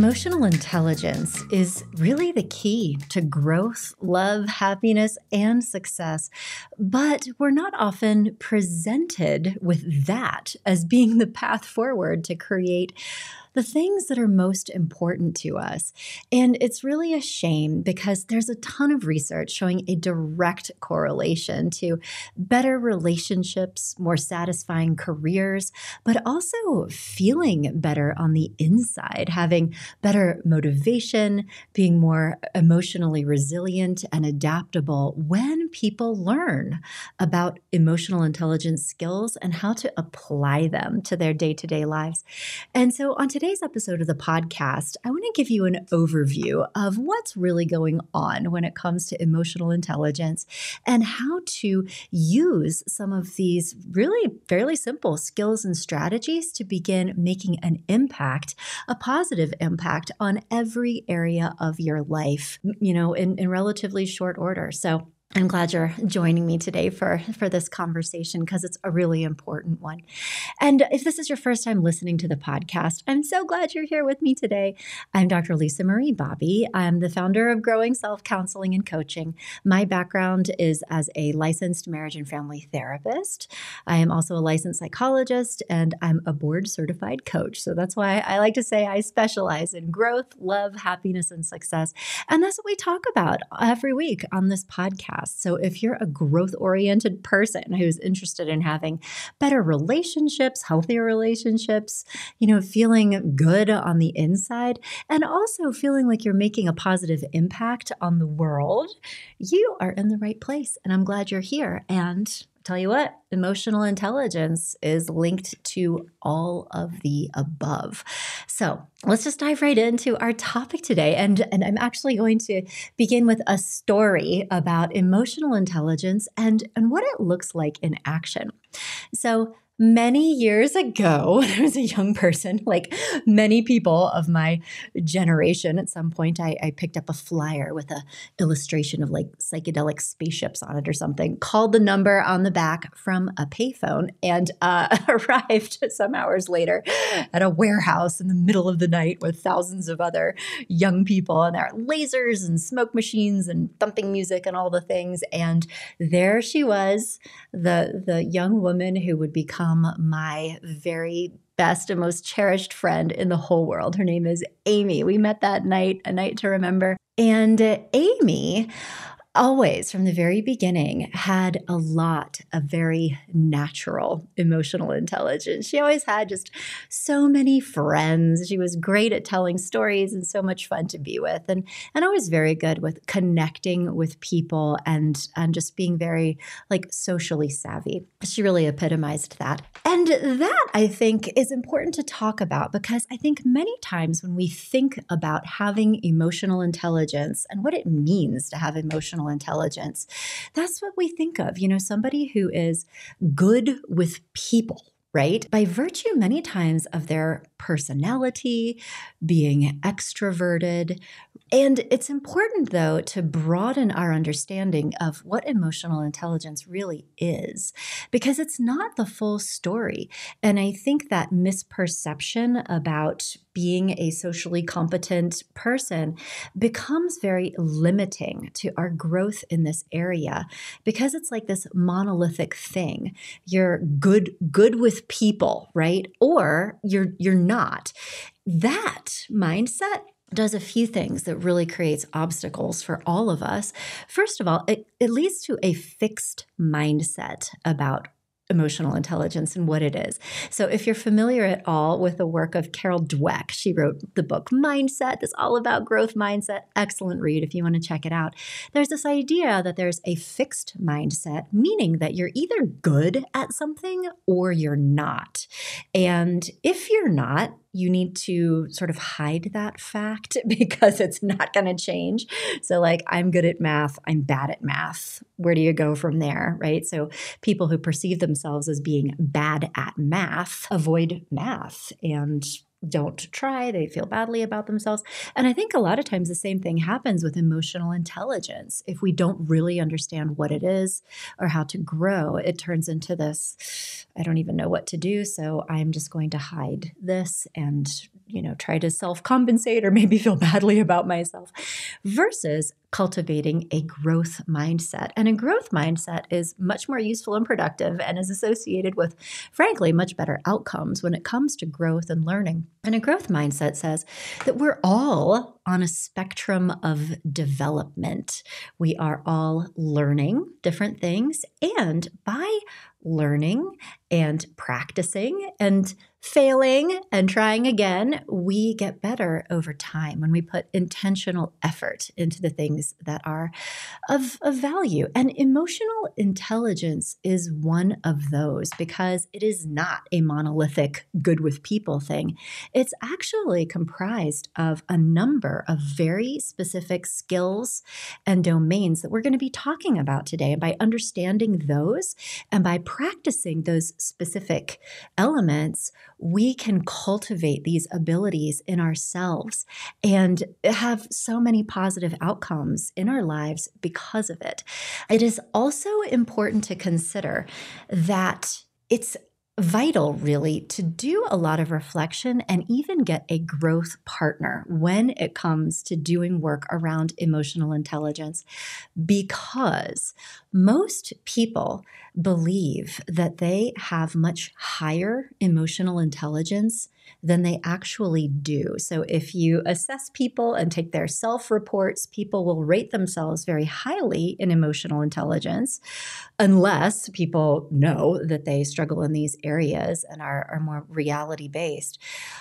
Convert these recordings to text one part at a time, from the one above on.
Emotional intelligence is really the key to growth, love, happiness, and success. But we're not often presented with that as being the path forward to create the things that are most important to us. And it's really a shame because there's a ton of research showing a direct correlation to better relationships, more satisfying careers, but also feeling better on the inside, having better motivation, being more emotionally resilient and adaptable when people learn about emotional intelligence skills and how to apply them to their day-to-day lives. And so on today's episode of the podcast, I want to give you an overview of what's really going on when it comes to emotional intelligence and how to use some of these really fairly simple skills and strategies to begin making an impact, a positive impact on every area of your life, in relatively short order. So I'm glad you're joining me today for this conversation because it's a really important one. And if this is your first time listening to the podcast, I'm so glad you're here with me today. I'm Dr. Lisa Marie Bobby. I'm the founder of Growing Self Counseling and Coaching. My background is as a licensed marriage and family therapist. I am also a licensed psychologist and I'm a board certified coach. So that's why I like to say I specialize in growth, love, happiness, and success. And that's what we talk about every week on this podcast. So if you're a growth-oriented person who's interested in having better relationships, healthier relationships, feeling good on the inside, and also feeling like you're making a positive impact on the world, you are in the right place. And I'm glad you're here. And tell you what, emotional intelligence is linked to all of the above. So let's just dive right into our topic today. And I'm actually going to begin with a story about emotional intelligence and what it looks like in action. So many years ago, when I was a young person, like many people of my generation, at some point I picked up a flyer with an illustration of like psychedelic spaceships on it or something, called the number on the back from a payphone, and arrived some hours later at a warehouse in the middle of the night with thousands of other young people, and there are lasers and smoke machines and thumping music and all the things. And there she was, the young woman who would become my very best and most cherished friend in the whole world. Her name is Amy. We met that night, a night to remember. And Amy always, from the very beginning, had a lot of very natural emotional intelligence. She always had just so many friends. She was great at telling stories and so much fun to be with, and always very good with connecting with people and just being very socially savvy. She really epitomized that. And that, I think, is important to talk about because I think many times when we think about having emotional intelligence and what it means to have emotional intelligence, that's what we think of, somebody who is good with people, right? By virtue many times of their personality, being extroverted. And it's important, though, to broaden our understanding of what emotional intelligence really is, because it's not the full story. And I think that misperception about being a socially competent person becomes very limiting to our growth in this area because it's like this monolithic thing. You're good with people, right? Or you're not. That mindset does a few things that really creates obstacles for all of us. First of all, it leads to a fixed mindset about emotional intelligence and what it is. So if you're familiar at all with the work of Carol Dweck, she wrote the book Mindset. It's all about growth mindset. Excellent read if you want to check it out. There's this idea that there's a fixed mindset, meaning that you're either good at something or you're not. And if you're not, you need to sort of hide that fact because it's not going to change. So I'm good at math, I'm bad at math. Where do you go from there, right? So people who perceive themselves as being bad at math avoid math and don't try, they feel badly about themselves. And I think a lot of times the same thing happens with emotional intelligence. If we don't really understand what it is or how to grow, it turns into this, I don't even know what to do, so I'm just going to hide this and, try to self-compensate or maybe feel badly about myself, versus cultivating a growth mindset. And a growth mindset is much more useful and productive and is associated with, frankly, much better outcomes when it comes to growth and learning. And a growth mindset says that we're all on a spectrum of development. We are all learning different things, and by learning and practicing and failing and trying again, we get better over time when we put intentional effort into the things that are of value. And emotional intelligence is one of those, because it is not a monolithic good with people thing. It's actually comprised of a number of very specific skills and domains that we're going to be talking about today. And by understanding those and by practicing those specific elements, we can cultivate these abilities in ourselves and have so many positive outcomes in our lives because of it. It is also important to consider that it's vital, really, to do a lot of reflection and even get a growth partner when it comes to doing work around emotional intelligence, because most people believe that they have much higher emotional intelligence than they actually do. So if you assess people and take their self-reports, people will rate themselves very highly in emotional intelligence, unless people know that they struggle in these areas and are more reality-based.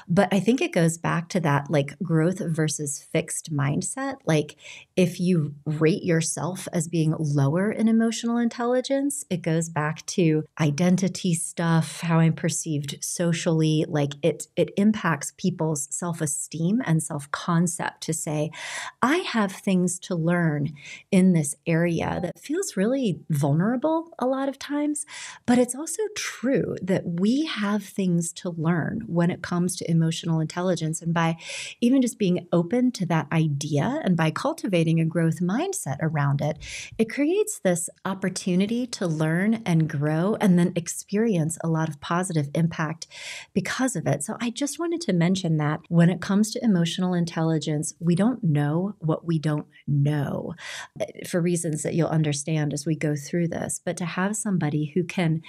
But I think it goes back to that growth versus fixed mindset. If you rate yourself as being lower in emotional intelligence, it goes back to identity stuff, how I'm perceived socially. It impacts people's self-esteem and self-concept to say, I have things to learn in this area that feels really vulnerable a lot of times. But it's also true that we have things to learn when it comes to emotional intelligence. And by even just being open to that idea and by cultivating a growth mindset around it, it creates this opportunity to learn and grow and then experience a lot of positive impact because of it. So I just wanted to mention that when it comes to emotional intelligence, we don't know what we don't know, for reasons that you'll understand as we go through this. But to have somebody who can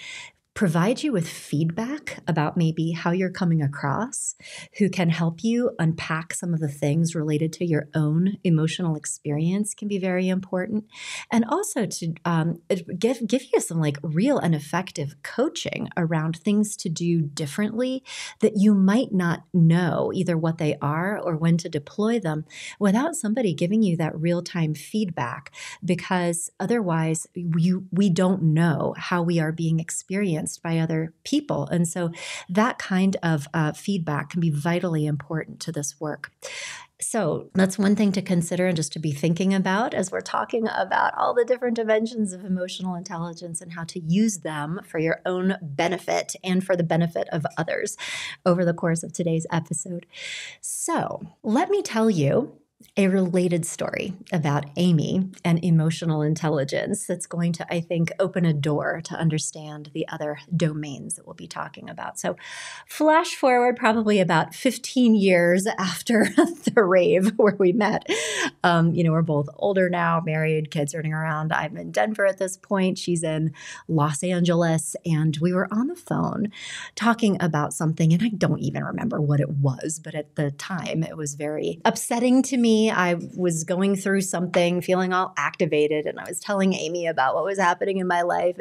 provide you with feedback about maybe how you're coming across, who can help you unpack some of the things related to your own emotional experience, can be very important. And also to give you some real and effective coaching around things to do differently that you might not know either what they are or when to deploy them without somebody giving you that real-time feedback, because otherwise we don't know how we are being experienced by other people. And so that kind of feedback can be vitally important to this work. So that's one thing to consider and just to be thinking about as we're talking about all the different dimensions of emotional intelligence and how to use them for your own benefit and for the benefit of others over the course of today's episode. So let me tell you a related story about Amy and emotional intelligence that's going to, I think, open a door to understand the other domains that we'll be talking about. So flash forward probably about 15 years after the rave where we met. We're both older now, married, kids running around. I'm in Denver at this point. She's in Los Angeles. And we were on the phone talking about something, and I don't even remember what it was, but at the time it was very upsetting to me. I was going through something, feeling all activated, and I was telling Amy about what was happening in my life.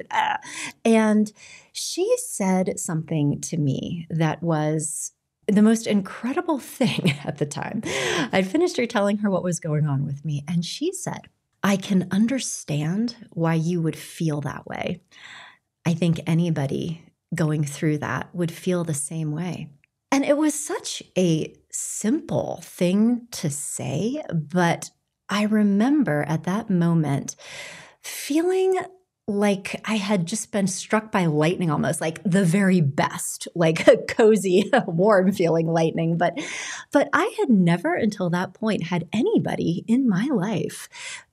And she said something to me that was the most incredible thing at the time. I'd finished her telling her what was going on with me, and she said, I can understand why you would feel that way. I think anybody going through that would feel the same way. And it was such a simple thing to say, but I remember at that moment feeling like I had just been struck by lightning almost, like the very best, like a cozy, warm feeling lightning. But I had never until that point had anybody in my life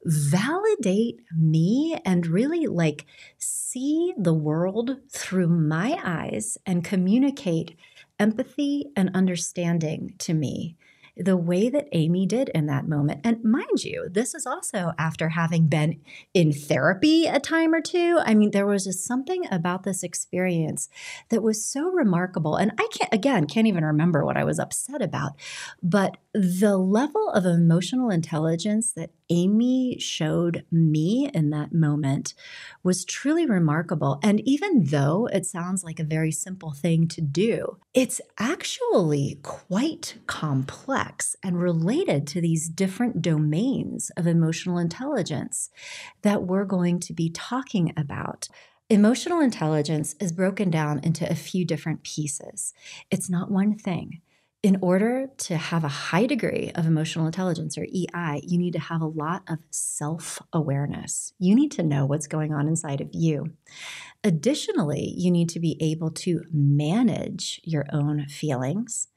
validate me and really like see the world through my eyes and communicate empathy and understanding to me the way that Amy did in that moment. And mind you, this is also after having been in therapy a time or two. I mean, there was just something about this experience that was so remarkable. And I can't even remember what I was upset about. But the level of emotional intelligence that Amy showed me in that moment was truly remarkable. And even though it sounds like a very simple thing to do, it's actually quite complex and related to these different domains of emotional intelligence that we're going to be talking about. Emotional intelligence is broken down into a few different pieces. It's not one thing. In order to have a high degree of emotional intelligence or EI, you need to have a lot of self-awareness. You need to know what's going on inside of you. Additionally, you need to be able to manage your own feelings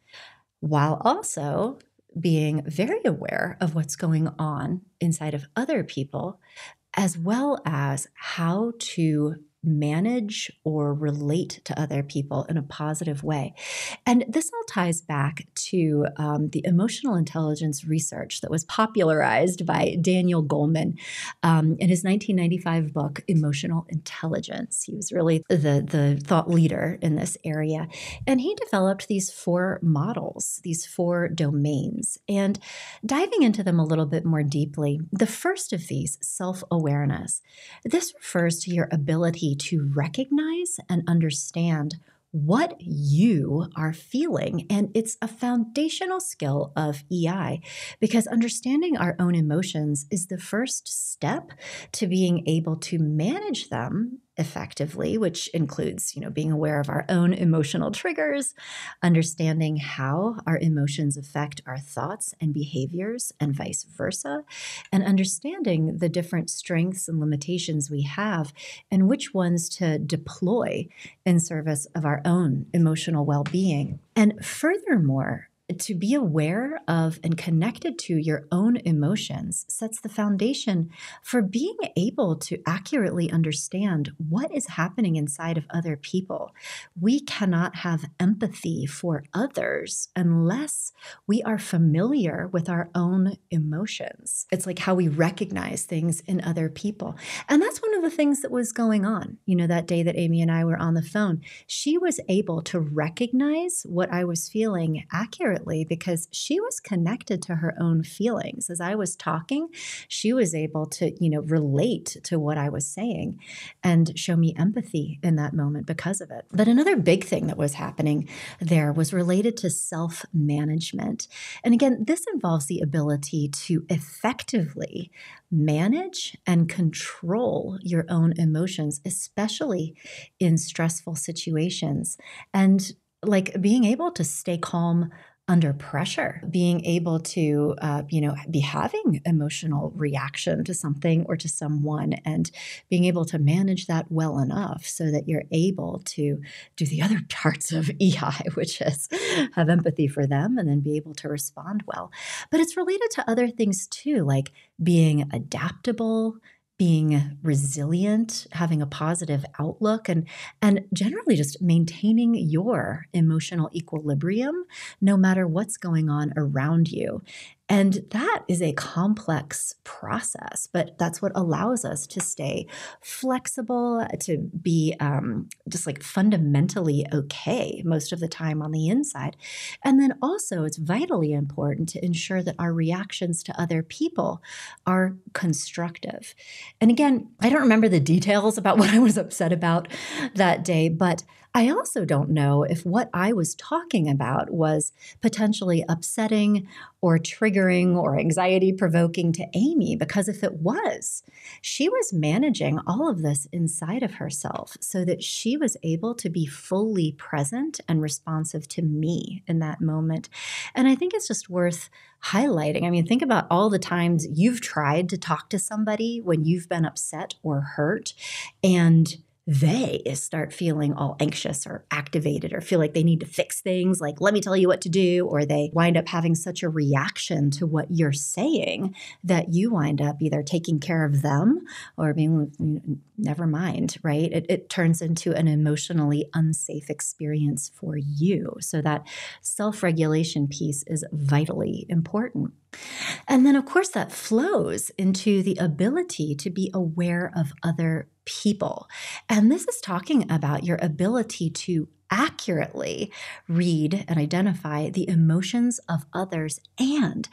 while also being very aware of what's going on inside of other people, as well as how to manage or relate to other people in a positive way. And this all ties back to the emotional intelligence research that was popularized by Daniel Goleman in his 1995 book, Emotional Intelligence. He was really the thought leader in this area. And he developed these 4 models, these 4 domains. And diving into them a little bit more deeply, the first of these, self-awareness, this refers to your ability to recognize and understand what you are feeling. And it's a foundational skill of EI because understanding our own emotions is the first step to being able to manage them effectively, which includes, being aware of our own emotional triggers, understanding how our emotions affect our thoughts and behaviors and vice versa, and understanding the different strengths and limitations we have and which ones to deploy in service of our own emotional well-being. And furthermore, to be aware of and connected to your own emotions sets the foundation for being able to accurately understand what is happening inside of other people. We cannot have empathy for others unless we are familiar with our own emotions. It's like how we recognize things in other people. And that's one of the things that was going on, that day that Amy and I were on the phone. She was able to recognize what I was feeling accurately because she was connected to her own feelings. As I was talking, she was able to, relate to what I was saying and show me empathy in that moment because of it. But another big thing that was happening there was related to self-management. And again, this involves the ability to effectively manage and control your own emotions, especially in stressful situations. And like being able to stay calm under pressure, being able to, be having emotional reaction to something or to someone and being able to manage that well enough so that you're able to do the other parts of EI, which is have empathy for them and then be able to respond well. But it's related to other things too, like being adaptable, being resilient, having a positive outlook, and generally just maintaining your emotional equilibrium no matter what's going on around you. And that is a complex process, but that's what allows us to stay flexible, to be just like fundamentally okay most of the time on the inside. And then also it's vitally important to ensure that our reactions to other people are constructive. And again, I don't remember the details about what I was upset about that day, but I also don't know if what I was talking about was potentially upsetting or triggering or anxiety provoking to Amy, because if it was, she was managing all of this inside of herself so that she was able to be fully present and responsive to me in that moment. And I think it's just worth highlighting. I mean, think about all the times you've tried to talk to somebody when you've been upset or hurt, and they start feeling all anxious or activated or feel like they need to fix things, like, let me tell you what to do, or they wind up having such a reaction to what you're saying that you wind up either taking care of them or being, never mind, right? It turns into an emotionally unsafe experience for you. So that self-regulation piece is vitally important. And then, of course, that flows into the ability to be aware of other people. And this is talking about your ability to accurately read and identify the emotions of others and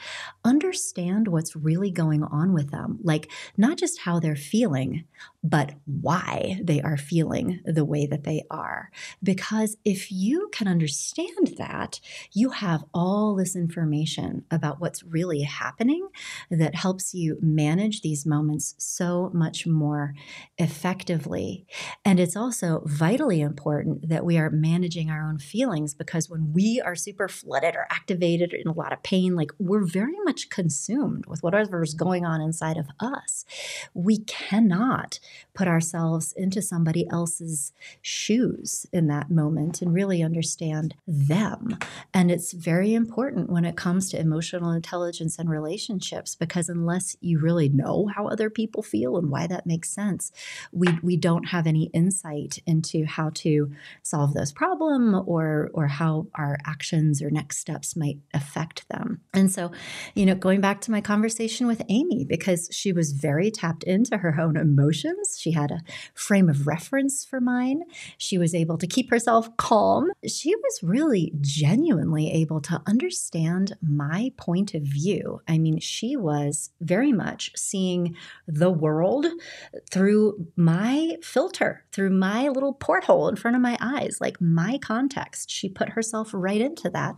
understand what's really going on with them. Like, not just how they're feeling, but why they are feeling the way that they are. Because if you can understand that, you have all this information about what's really happening that helps you manage these moments so much more effectively. And it's also vitally important that we are managing our own feelings, because when we are super flooded or activated or in a lot of pain, like, we're very much consumed with whatever's going on inside of us. We cannot put ourselves into somebody else's shoes in that moment and really understand them. And it's very important when it comes to emotional intelligence and relationships, because unless you really know how other people feel and why that makes sense, we don't have any insight into how to solve this problem or how our actions or next steps might affect them. And so, going back to my conversation with Amy, because she was very tapped into her own emotions, she had a frame of reference for mine. She was able to keep herself calm. She was really genuinely able to understand my point of view. I mean, she was very much seeing the world through my filter, through my little porthole in front of my eyes, like my context. She put herself right into that,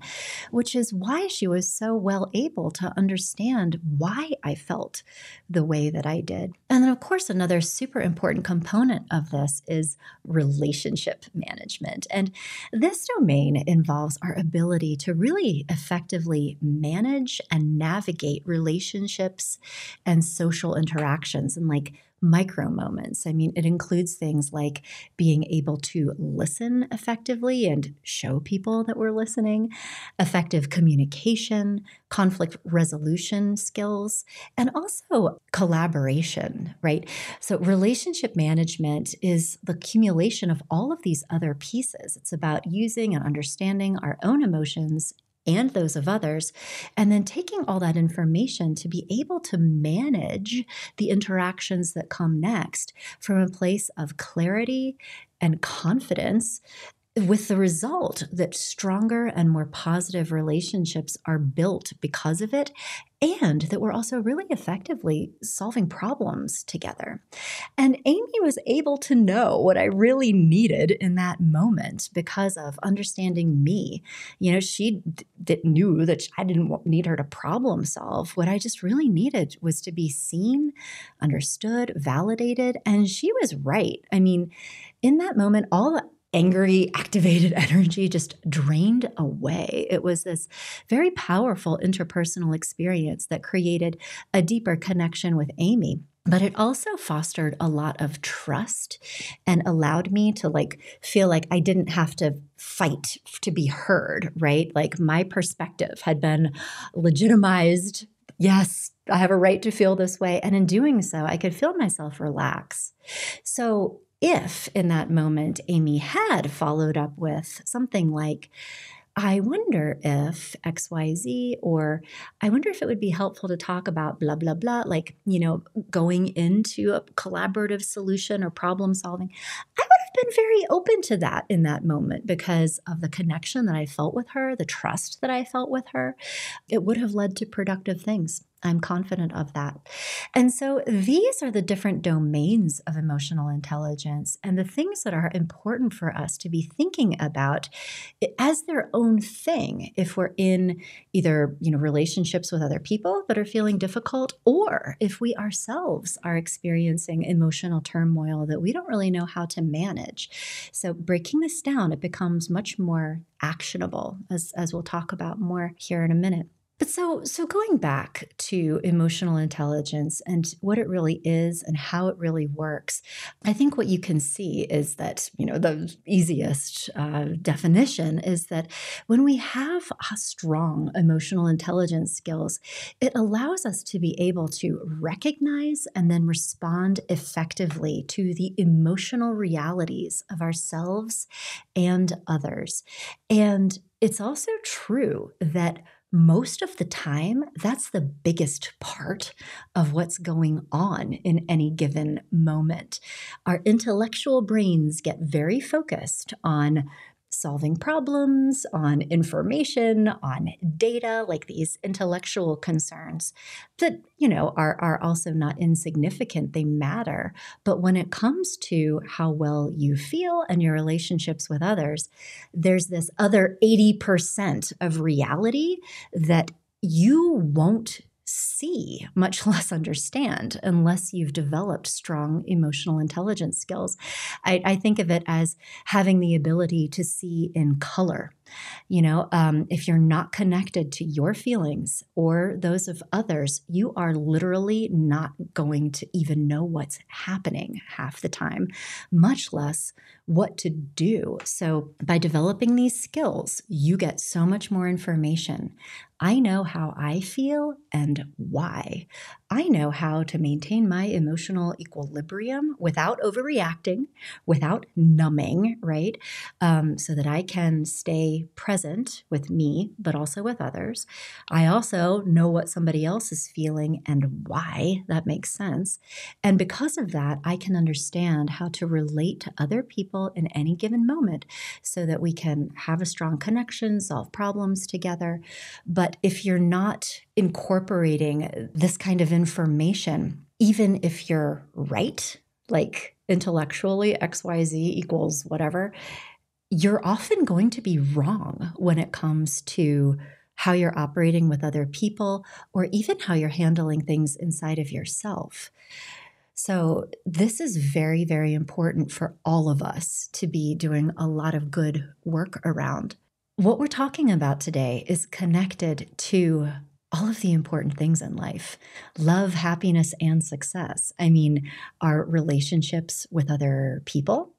which is why she was so well able to understand why I felt the way that I did. And then, of course, another super important component of this is relationship management. And this domain involves our ability to really effectively manage and navigate relationships and social interactions and like micro moments. I mean, it includes things like being able to listen effectively and show people that we're listening, effective communication, conflict resolution skills, and also collaboration, right? So relationship management is the accumulation of all of these other pieces. It's about using and understanding our own emotions and those of others, and then taking all that information to be able to manage the interactions that come next from a place of clarity and confidence, with the result that stronger and more positive relationships are built because of it, and that we're also really effectively solving problems together. And Amy was able to know what I really needed in that moment because of understanding me. She knew that I didn't need her to problem solve. What I just really needed was to be seen, understood, validated, and she was right. I mean, in that moment, all the angry, activated energy just drained away. It was this very powerful interpersonal experience that created a deeper connection with Amy. But it also fostered a lot of trust and allowed me to feel like I didn't have to fight to be heard, right? Like my perspective had been legitimized. Yes, I have a right to feel this way. And in doing so, I could feel myself relax. So if in that moment Amy had followed up with something like, I wonder if XYZ, or I wonder if it would be helpful to talk about blah, blah, blah, going into a collaborative solution or problem solving, I would have been very open to that in that moment because of the connection that I felt with her, the trust that I felt with her. It would have led to productive things. I'm confident of that. And so these are the different domains of emotional intelligence and the things that are important for us to be thinking about as their own thing if we're in either, relationships with other people that are feeling difficult, or if we ourselves are experiencing emotional turmoil that we don't really know how to manage. So breaking this down, it becomes much more actionable, as we'll talk about more here in a minute. But so going back to emotional intelligence and what it really is and how it really works, I think what you can see is that, the easiest definition is that when we have a strong emotional intelligence skills, it allows us to be able to recognize and then respond effectively to the emotional realities of ourselves and others. And it's also true that most of the time, that's the biggest part of what's going on in any given moment. Our intellectual brains get very focused on solving problems, on information, on data, like these intellectual concerns that, are also not insignificant. They matter. But when it comes to how well you feel and your relationships with others, there's this other 80% of reality that you won't see, much less understand, unless you've developed strong emotional intelligence skills. I think of it as having the ability to see in color. If you're not connected to your feelings or those of others, you are literally not going to even know what's happening half the time, much less what to do. So by developing these skills, you get so much more information. I know how I feel and why. I know how to maintain my emotional equilibrium without overreacting, without numbing, right? So that I can stay present with me, but also with others. I also know what somebody else is feeling and why. That makes sense. And because of that, I can understand how to relate to other people in any given moment so that we can have a strong connection, solve problems together. But if you're not incorporating this kind of information, even if you're right, like intellectually, XYZ equals whatever, you're often going to be wrong when it comes to how you're operating with other people or even how you're handling things inside of yourself. So, this is very, very important for all of us to be doing a lot of good work around. What we're talking about today is connected to all of the important things in life: love, happiness, and success. I mean, our relationships with other people,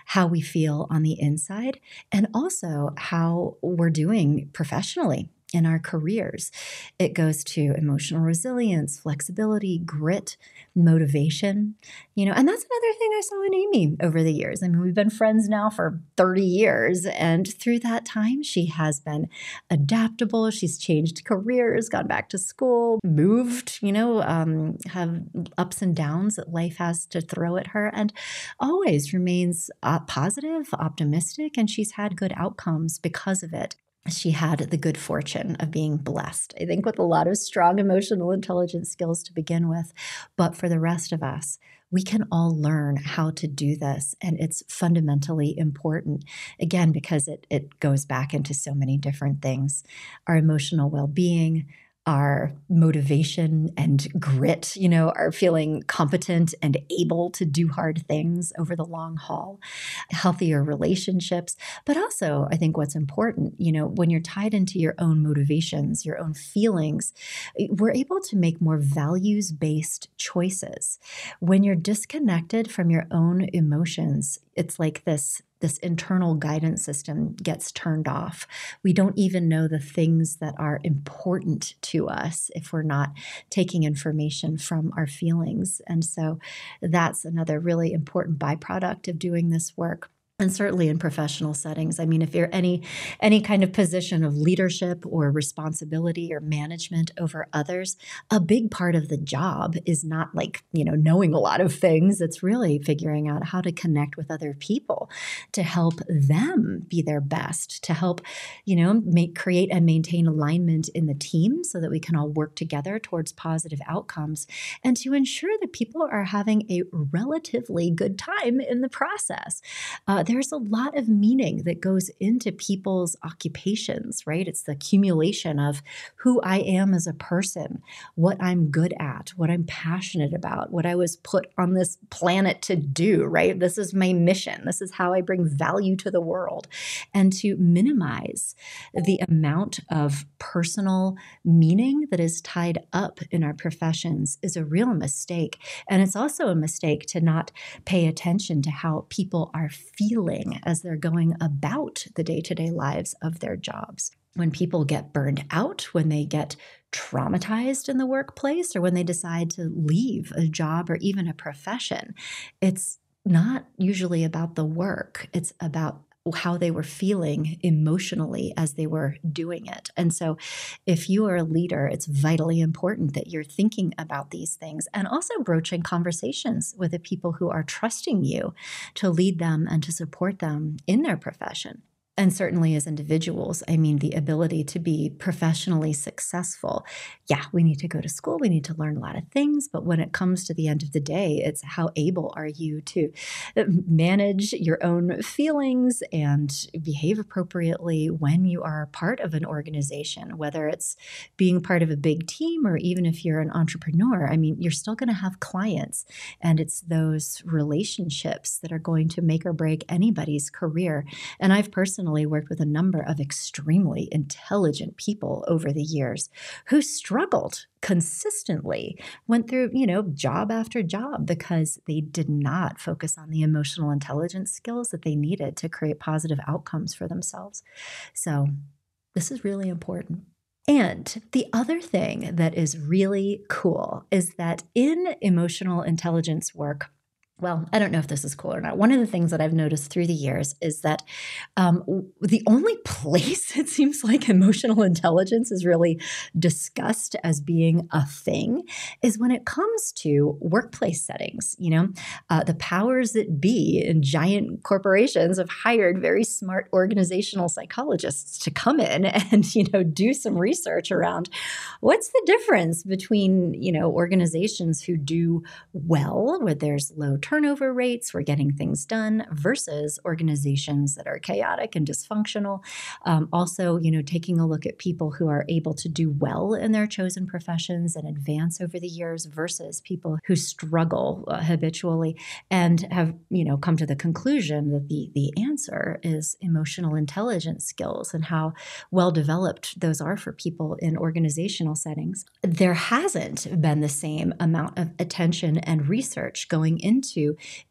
how we feel on the inside, and also how we're doing professionally in our careers. It goes to emotional resilience, flexibility, grit, motivation, and that's another thing I saw in Amy over the years. I mean, we've been friends now for 30 years, and through that time, she has been adaptable. She's changed careers, gone back to school, moved, have ups and downs that life has to throw at her, and always remains positive, optimistic, and she's had good outcomes because of it. She had the good fortune of being blessed, I think, with a lot of strong emotional intelligence skills to begin with. But for the rest of us, we can all learn how to do this. And it's fundamentally important, again, because it goes back into so many different things: our emotional well-being, our motivation and grit, our feeling competent and able to do hard things over the long haul, healthier relationships. But also, I think what's important, when you're tied into your own motivations, your own feelings, we're able to make more values-based choices. When you're disconnected from your own emotions, it's like this internal guidance system gets turned off. We don't even know the things that are important to us if we're not taking information from our feelings. And so that's another really important byproduct of doing this work. And certainly in professional settings. I mean, if you're any kind of position of leadership or responsibility or management over others, a big part of the job is not like, knowing a lot of things. It's really figuring out how to connect with other people to help them be their best, to help, create and maintain alignment in the team so that we can all work together towards positive outcomes, and to ensure that people are having a relatively good time in the process. There's a lot of meaning that goes into people's occupations, right? It's the accumulation of who I am as a person, what I'm good at, what I'm passionate about, what I was put on this planet to do, right? This is my mission. This is how I bring value to the world. And to minimize the amount of personal meaning that is tied up in our professions is a real mistake. And it's also a mistake to not pay attention to how people are feeling as they're going about the day-to-day lives of their jobs. When people get burned out, when they get traumatized in the workplace, or when they decide to leave a job or even a profession, it's not usually about the work. It's about how they were feeling emotionally as they were doing it. And so if you are a leader, it's vitally important that you're thinking about these things and also broaching conversations with the people who are trusting you to lead them and to support them in their profession. And certainly as individuals, I mean, the ability to be professionally successful. Yeah, we need to go to school. We need to learn a lot of things. But when it comes to the end of the day, it's how able are you to manage your own feelings and behave appropriately when you are part of an organization, whether it's being part of a big team or even if you're an entrepreneur. I mean, you're still going to have clients, and it's those relationships that are going to make or break anybody's career. And I've personally worked with a number of extremely intelligent people over the years who struggled consistently, went through, job after job because they did not focus on the emotional intelligence skills that they needed to create positive outcomes for themselves. So this is really important. And the other thing that is really cool is that in emotional intelligence work, well, I don't know if this is cool or not. One of the things that I've noticed through the years is that the only place it seems like emotional intelligence is really discussed as being a thing is when it comes to workplace settings. The powers that be in giant corporations have hired very smart organizational psychologists to come in and, do some research around what's the difference between, organizations who do well, where there's low turnover rates, we're getting things done, versus organizations that are chaotic and dysfunctional. Also, taking a look at people who are able to do well in their chosen professions and advance over the years versus people who struggle habitually and have, come to the conclusion that the answer is emotional intelligence skills and how well developed those are for people in organizational settings. There hasn't been the same amount of attention and research going into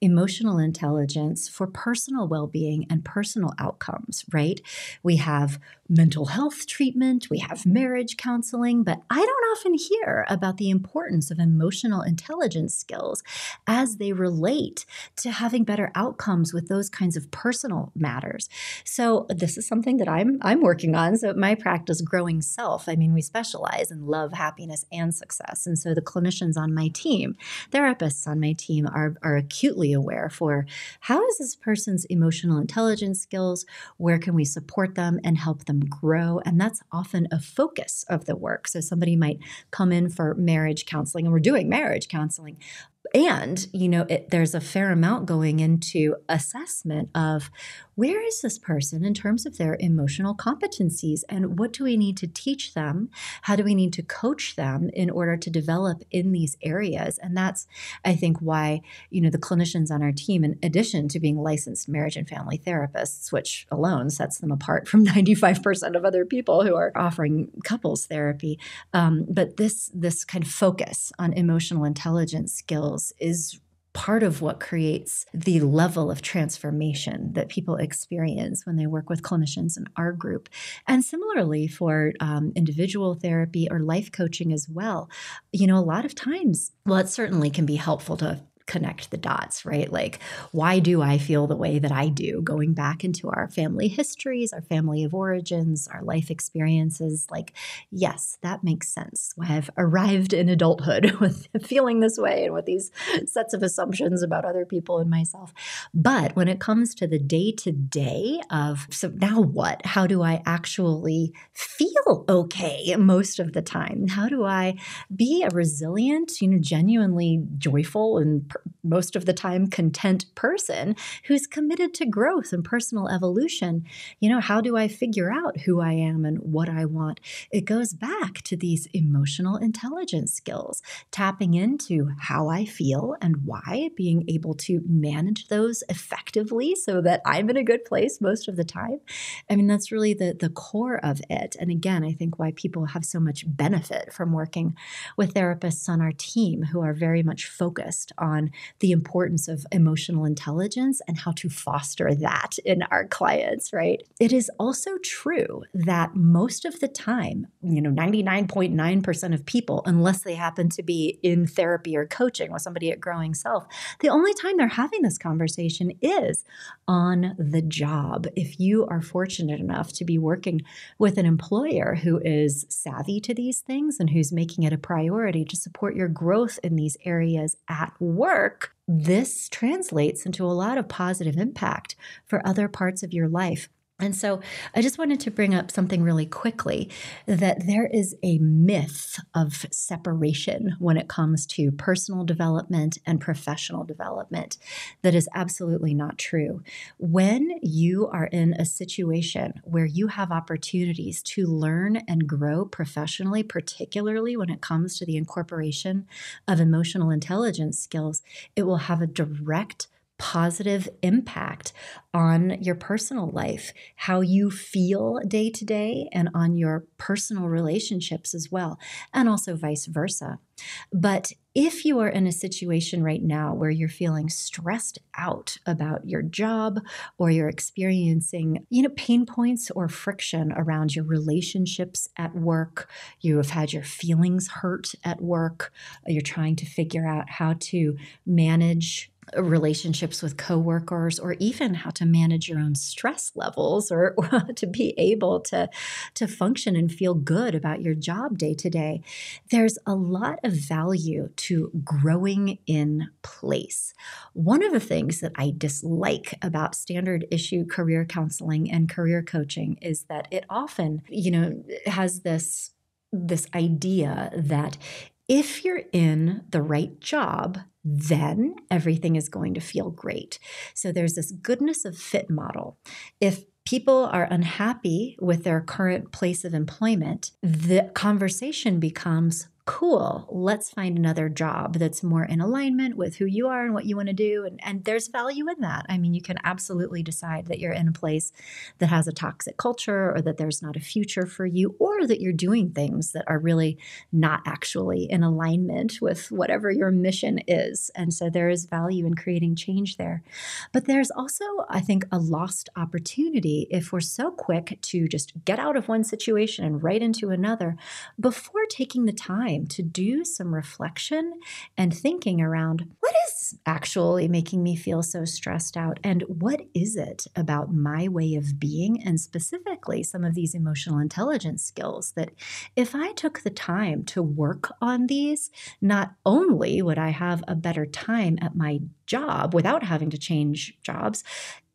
emotional intelligence for personal well-being and personal outcomes, right? We have mental health treatment, we have marriage counseling, but I don't often hear about the importance of emotional intelligence skills as they relate to having better outcomes with those kinds of personal matters. So this is something that I'm working on. So at my practice, Growing Self, I mean, we specialize in love, happiness, and success. And so the clinicians on my team, therapists on my team are acutely aware for how is this person's emotional intelligence skills, where can we support them and help them grow? And that's often a focus of the work. So somebody might come in for marriage counseling, and we're doing marriage counseling. And, there's a fair amount going into assessment of where is this person in terms of their emotional competencies and what do we need to teach them? How do we need to coach them in order to develop in these areas? And that's, I think, why, the clinicians on our team, in addition to being licensed marriage and family therapists, which alone sets them apart from 95% of other people who are offering couples therapy. But this kind of focus on emotional intelligence skills is part of what creates the level of transformation that people experience when they work with clinicians in our group. And similarly for individual therapy or life coaching as well, a lot of times, well, it certainly can be helpful to connect the dots, right? Like, why do I feel the way that I do? Going back into our family histories, our family of origins, our life experiences, like, yes, that makes sense. Why I've arrived in adulthood with feeling this way and with these sets of assumptions about other people and myself. But when it comes to the day to day of, so now what? How do I actually feel okay most of the time? How do I be a resilient, genuinely joyful and most of the time content person who's committed to growth and personal evolution? How do I figure out who I am and what I want? It goes back to these emotional intelligence skills, tapping into how I feel and why, being able to manage those effectively so that I'm in a good place most of the time. I mean, that's really the core of it. And again, I think why people have so much benefit from working with therapists on our team who are very much focused on the importance of emotional intelligence and how to foster that in our clients, right? It is also true that most of the time, 99.9% of people, unless they happen to be in therapy or coaching with somebody at Growing Self, the only time they're having this conversation is on the job. If you are fortunate enough to be working with an employer who is savvy to these things and who's making it a priority to support your growth in these areas at work, this translates into a lot of positive impact for other parts of your life. And so I just wanted to bring up something really quickly, that there is a myth of separation when it comes to personal development and professional development that is absolutely not true. When you are in a situation where you have opportunities to learn and grow professionally, particularly when it comes to the incorporation of emotional intelligence skills, it will have a direct positive impact on your personal life, how you feel day to day, and on your personal relationships as well, and also vice versa. But if you are in a situation right now where you're feeling stressed out about your job, or you're experiencing, pain points or friction around your relationships at work, you have had your feelings hurt at work, you're trying to figure out how to manage relationships with coworkers, or even how to manage your own stress levels, or to be able to function and feel good about your job day to day, there's a lot of value to growing in place. One of the things that I dislike about standard issue career counseling and career coaching is that it often, has this idea that if you're in the right job, then everything is going to feel great. So there's this goodness of fit model. If people are unhappy with their current place of employment, the conversation becomes, cool, let's find another job that's more in alignment with who you are and what you want to do. And there's value in that. I mean, you can absolutely decide that you're in a place that has a toxic culture, or that there's not a future for you, or that you're doing things that are really not actually in alignment with whatever your mission is. And so there is value in creating change there. But there's also, I think, a lost opportunity if we're so quick to just get out of one situation and right into another before taking the time to do some reflection and thinking around, what is actually making me feel so stressed out? And what is it about my way of being, and specifically some of these emotional intelligence skills, that if I took the time to work on these, not only would I have a better time at my job without having to change jobs,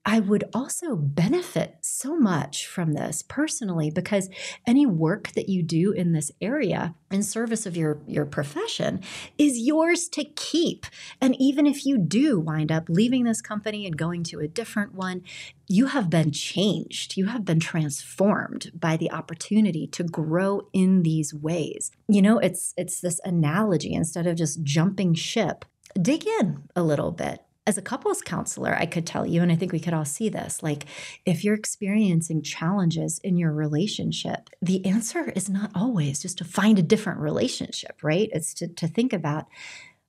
I would also benefit so much from this personally, because any work that you do in this area in service of your profession is yours to keep. And even if you do wind up leaving this company and going to a different one, you have been changed. You have been transformed by the opportunity to grow in these ways. It's this analogy, instead of just jumping ship, dig in a little bit. As a couples counselor, I could tell you, and I think we could all see this, like, if you're experiencing challenges in your relationship, the answer is not always just to find a different relationship, right? It's to think about,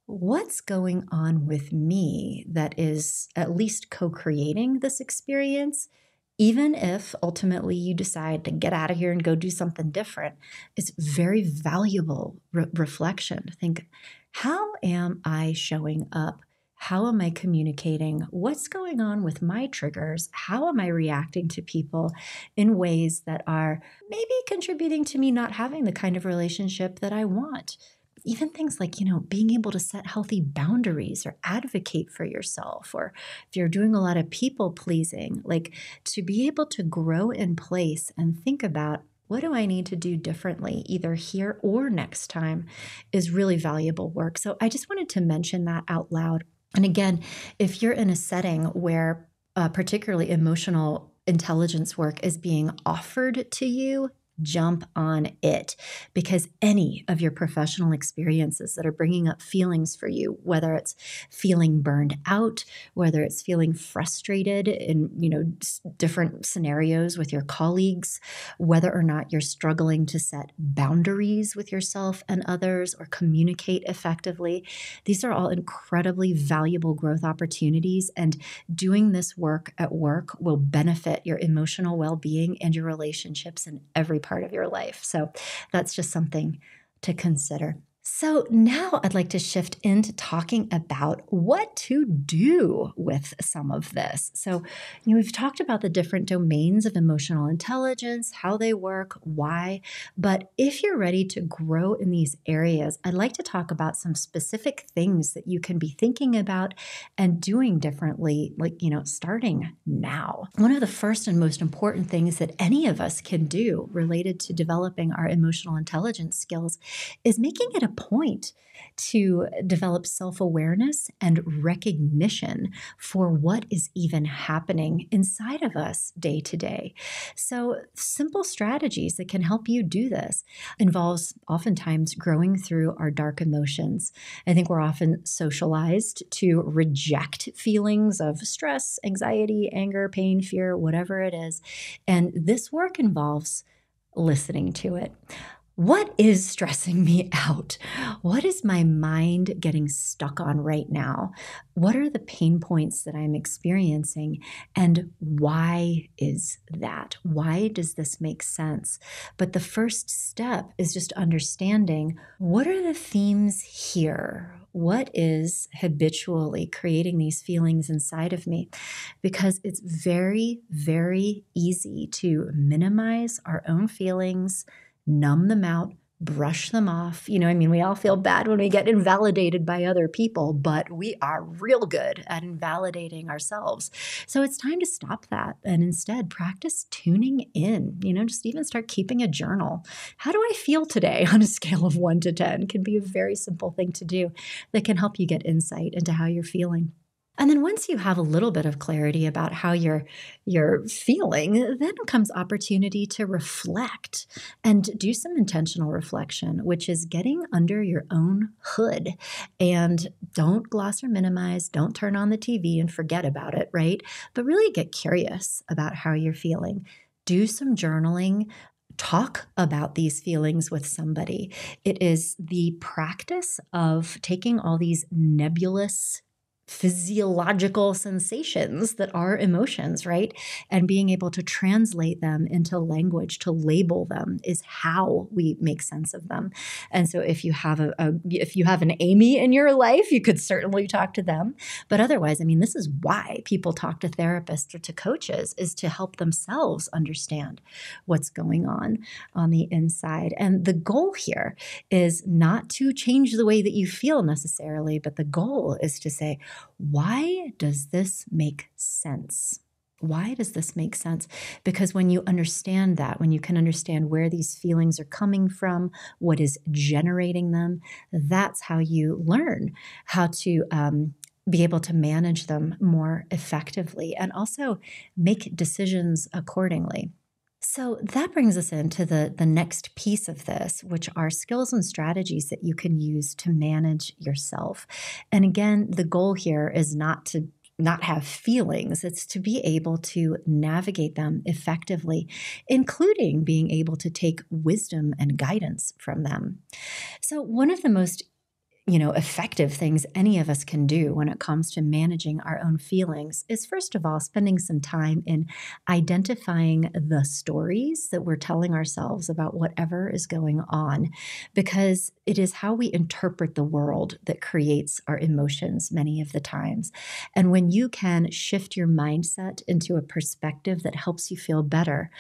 what's going on with me that is at least co-creating this experience. Even if ultimately you decide to get out of here and go do something different, it's very valuable reflection to think, how am I showing up? How am I communicating? What's going on with my triggers? How am I reacting to people in ways that are maybe contributing to me not having the kind of relationship that I want? Even things like, being able to set healthy boundaries or advocate for yourself, or if you're doing a lot of people pleasing, like to be able to grow in place and think about what do I need to do differently, either here or next time, is really valuable work. So I just wanted to mention that out loud. And again, if you're in a setting where particularly emotional intelligence work is being offered to you, jump on it, because any of your professional experiences that are bringing up feelings for you, whether it's feeling burned out, whether it's feeling frustrated in different scenarios with your colleagues, whether or not you're struggling to set boundaries with yourself and others or communicate effectively, these are all incredibly valuable growth opportunities, and doing this work at work will benefit your emotional well-being and your relationships in every part of your life. So that's just something to consider. So now I'd like to shift into talking about what to do with some of this. So, we've talked about the different domains of emotional intelligence, how they work, why, but if you're ready to grow in these areas, I'd like to talk about some specific things that you can be thinking about and doing differently, like, starting now. One of the first and most important things that any of us can do related to developing our emotional intelligence skills is making it a point to develop self-awareness and recognition for what is even happening inside of us day to day. So simple strategies that can help you do this involves oftentimes growing through our dark emotions. I think we're often socialized to reject feelings of stress, anxiety, anger, pain, fear, whatever it is. And this work involves listening to it. What is stressing me out? What is my mind getting stuck on right now? What are the pain points that I'm experiencing? And why is that? Why does this make sense? But the first step is just understanding, what are the themes here? What is habitually creating these feelings inside of me? Because it's very, very easy to minimize our own feelings, numb them out, brush them off. We all feel bad when we get invalidated by other people, but we are real good at invalidating ourselves. So it's time to stop that and instead practice tuning in, just even start keeping a journal. How do I feel today on a scale of 1 to 10? Can be a very simple thing to do that can help you get insight into how you're feeling. And then once you have a little bit of clarity about how you're feeling, then comes opportunity to reflect and do some intentional reflection, which is getting under your own hood. And don't gloss or minimize, don't turn on the TV and forget about it, right? But really get curious about how you're feeling. Do some journaling. Talk about these feelings with somebody. It is the practice of taking all these nebulous physiological sensations that are emotions, right? And being able to translate them into language, to label them, is how we make sense of them. And so if you have if you have an Amy in your life, you could certainly talk to them. But otherwise, this is why people talk to therapists or to coaches, is to help themselves understand what's going on the inside. And the goal here is not to change the way that you feel necessarily, but the goal is to say, why does this make sense? Why does this make sense? Because when you understand that, when you can understand where these feelings are coming from, what is generating them, that's how you learn how to be able to manage them more effectively and also make decisions accordingly. So that brings us into the next piece of this, which are skills and strategies that you can use to manage yourself. And again, the goal here is not to not have feelings. It's to be able to navigate them effectively, including being able to take wisdom and guidance from them. So one of the most effective things any of us can do when it comes to managing our own feelings is, first of all, spending some time in identifying the stories that we're telling ourselves about whatever is going on, because it is how we interpret the world that creates our emotions many of the times. And when you can shift your mindset into a perspective that helps you feel better,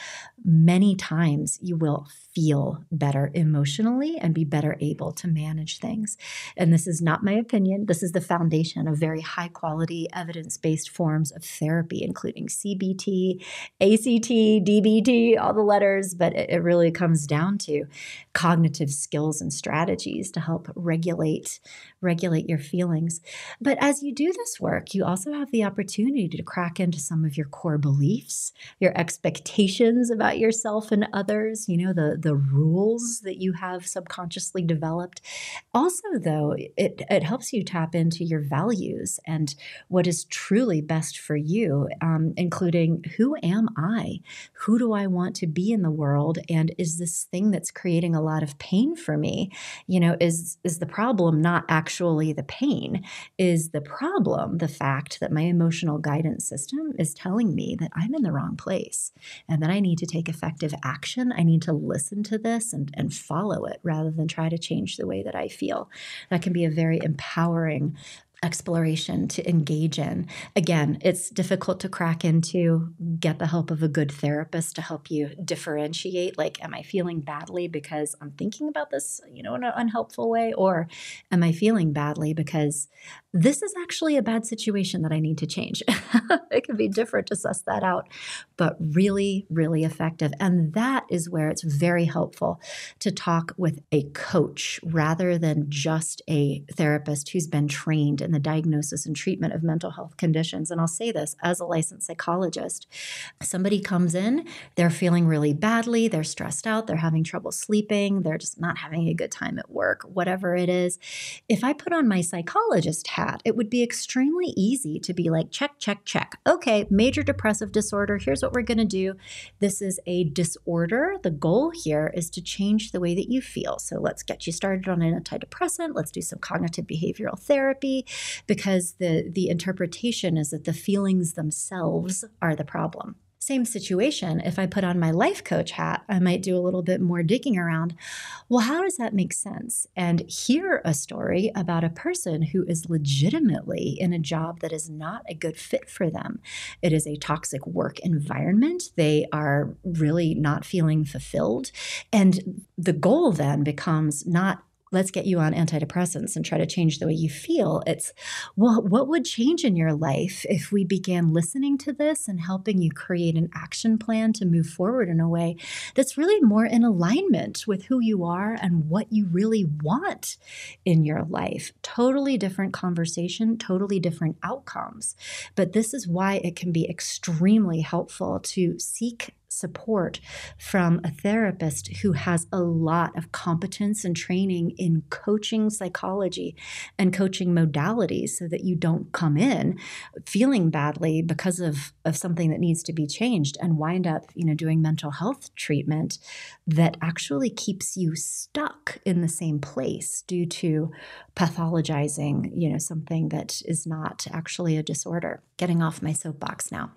many times you will feel better emotionally and be better able to manage things. And this is not my opinion. This is the foundation of very high quality, evidence based forms of therapy, including CBT, ACT, DBT, all the letters. But it really comes down to cognitive skills and strategies to help regulate your feelings. But as you do this work, you also have the opportunity to crack into some of your core beliefs, your expectations about yourself and others, the rules that you have subconsciously developed. Also, though, it helps you tap into your values and what is truly best for you, including who am I? Who do I want to be in the world? And is this thing that's creating a lot of pain for me? Is the problem not actually the pain? Is the problem the fact that my emotional guidance system is telling me that I'm in the wrong place and that I need to take effective action? I need to listen to this and follow it rather than try to change the way that I feel. That can be a very empowering exploration to engage in. Again, it's difficult to crack into. Get the help of a good therapist to help you differentiate, like, am I feeling badly because I'm thinking about this, in an unhelpful way? Or am I feeling badly because this is actually a bad situation that I need to change? It can be different to suss that out, but really, really effective. And that is where it's very helpful to talk with a coach rather than just a therapist who's been trained in the diagnosis and treatment of mental health conditions. And I'll say this as a licensed psychologist. Somebody comes in, they're feeling really badly, they're stressed out, they're having trouble sleeping, they're just not having a good time at work, whatever it is. If I put on my psychologist hat, it would be extremely easy to be like, check, check, check. Okay, major depressive disorder. Here's what we're going to do. This is a disorder. The goal here is to change the way that you feel. So let's get you started on an antidepressant. Let's do some cognitive behavioral therapy, because the interpretation is that the feelings themselves are the problem. Same situation, if I put on my life coach hat, I might do a little bit more digging around. Well, how does that make sense? And hear a story about a person who is legitimately in a job that is not a good fit for them. It is a toxic work environment. They are really not feeling fulfilled. And the goal then becomes not, let's get you on antidepressants and try to change the way you feel. It's, well, what would change in your life if we began listening to this and helping you create an action plan to move forward in a way that's really more in alignment with who you are and what you really want in your life? Totally different conversation, totally different outcomes. But this is why it can be extremely helpful to seek support from a therapist who has a lot of competence and training in coaching psychology and coaching modalities, so that you don't come in feeling badly because of something that needs to be changed and wind up, doing mental health treatment that actually keeps you stuck in the same place due to pathologizing, something that is not actually a disorder. Getting off my soapbox now,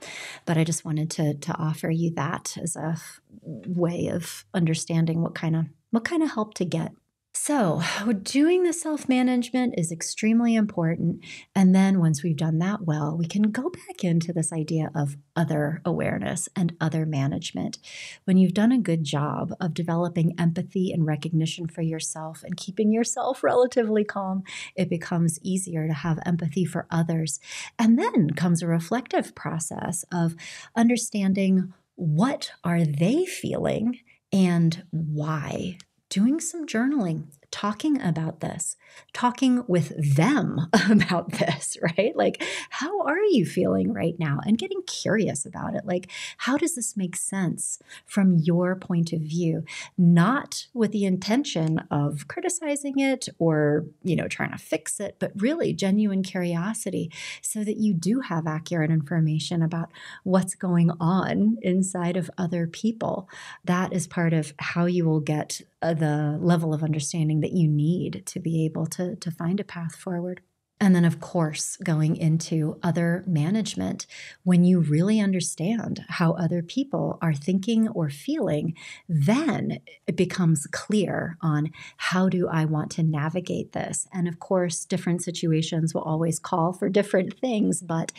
but I just wanted to offer you that as a way of understanding what kind of help to get. So doing the self-management is extremely important. And then once we've done that well, we can go back into this idea of other awareness and other management. When you've done a good job of developing empathy and recognition for yourself and keeping yourself relatively calm, it becomes easier to have empathy for others. And then comes a reflective process of understanding, what are they feeling and why? Doing some journaling, talking about this, talking with them about this, right? Like, how are you feeling right now? And getting curious about it. Like, how does this make sense from your point of view? Not with the intention of criticizing it or, trying to fix it, but really genuine curiosity, so that you do have accurate information about what's going on inside of other people. That is part of how you will get the level of understanding that you need to be able to find a path forward. And then, of course, going into other management, when you really understand how other people are thinking or feeling, then it becomes clear on how do I want to navigate this. And of course, different situations will always call for different things, but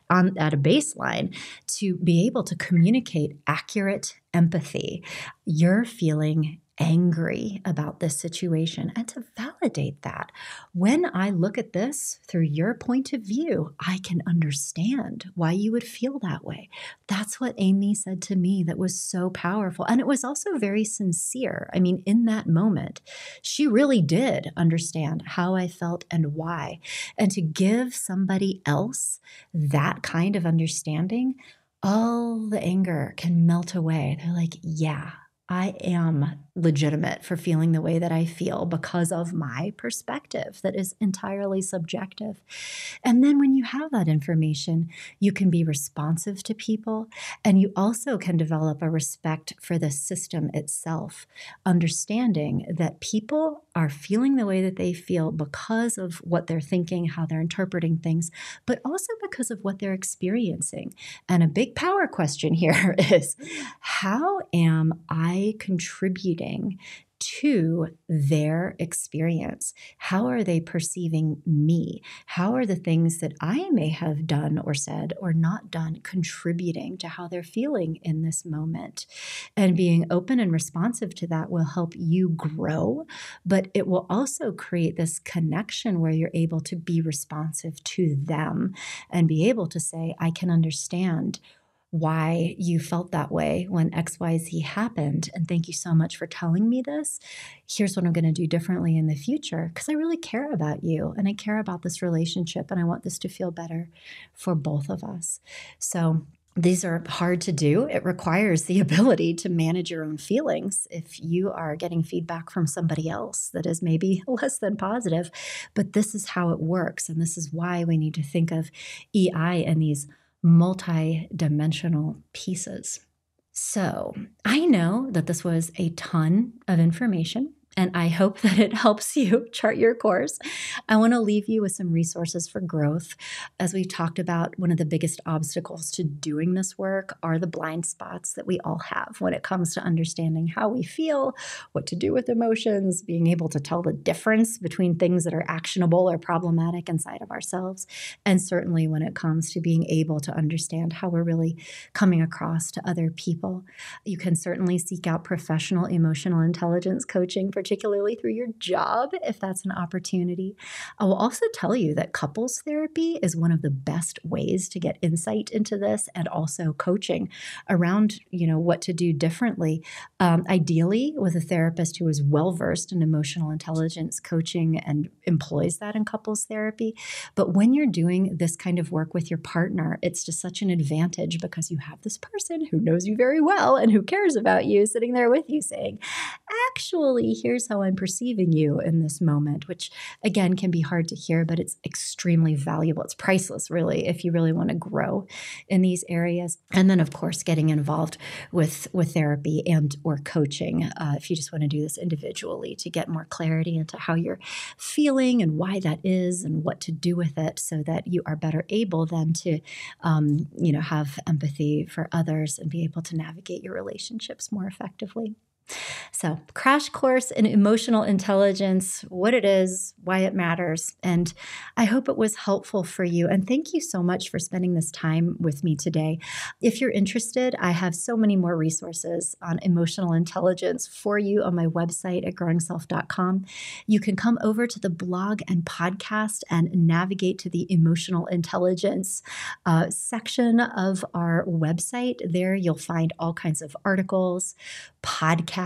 at a baseline, to be able to communicate accurate empathy, you're feeling angry about this situation, and to validate that. When I look at this through your point of view, I can understand why you would feel that way. That's what Amy said to me that was so powerful. And it was also very sincere. I mean, in that moment, she really did understand how I felt and why. And to give somebody else that kind of understanding, all the anger can melt away. They're like, yeah, I am legitimate for feeling the way that I feel because of my perspective that is entirely subjective. And then when you have that information, you can be responsive to people, and you also can develop a respect for the system itself, understanding that people are feeling the way that they feel because of what they're thinking, how they're interpreting things, but also because of what they're experiencing. And a big power question here is, how am I contributing to their experience? How are they perceiving me? How are the things that I may have done or said or not done contributing to how they're feeling in this moment? And being open and responsive to that will help you grow, but it will also create this connection where you're able to be responsive to them and be able to say, I can understand why you felt that way when XYZ happened. And thank you so much for telling me this. Here's what I'm going to do differently in the future, because I really care about you and I care about this relationship and I want this to feel better for both of us. So these are hard to do. It requires the ability to manage your own feelings if you are getting feedback from somebody else that is maybe less than positive. But this is how it works. And this is why we need to think of EI and these multi-dimensional pieces. So I know that this was a ton of information, and I hope that it helps you chart your course. I want to leave you with some resources for growth. As we talked about, one of the biggest obstacles to doing this work are the blind spots that we all have when it comes to understanding how we feel, what to do with emotions, being able to tell the difference between things that are actionable or problematic inside of ourselves, and certainly when it comes to being able to understand how we're really coming across to other people. You can certainly seek out professional emotional intelligence coaching, particularly through your job, if that's an opportunity. I will also tell you that couples therapy is one of the best ways to get insight into this, and also coaching around, what to do differently. Ideally, with a therapist who is well-versed in emotional intelligence coaching and employs that in couples therapy. But when you're doing this kind of work with your partner, it's just such an advantage because you have this person who knows you very well and who cares about you sitting there with you saying, actually, here's how I'm perceiving you in this moment, which again can be hard to hear, but it's extremely valuable. It's priceless, really, if you really want to grow in these areas. And then, of course, getting involved with therapy and or coaching, if you just want to do this individually to get more clarity into how you're feeling and why that is and what to do with it, so that you are better able then to, have empathy for others and be able to navigate your relationships more effectively. So, crash course in emotional intelligence, what it is, why it matters. And I hope it was helpful for you. And thank you so much for spending this time with me today. If you're interested, I have so many more resources on emotional intelligence for you on my website at growingself.com. You can come over to the blog and podcast and navigate to the emotional intelligence section of our website. There you'll find all kinds of articles, podcasts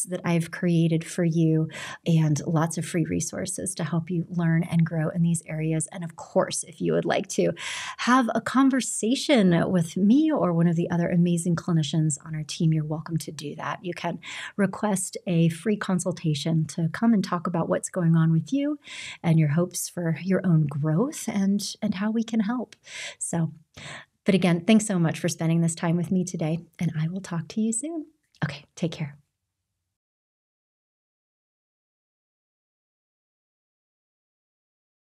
that I've created for you, and lots of free resources to help you learn and grow in these areas. And of course, if you would like to have a conversation with me or one of the other amazing clinicians on our team, you're welcome to do that. You can request a free consultation to come and talk about what's going on with you and your hopes for your own growth and how we can help. But again, thanks so much for spending this time with me today, and I will talk to you soon. Okay, take care.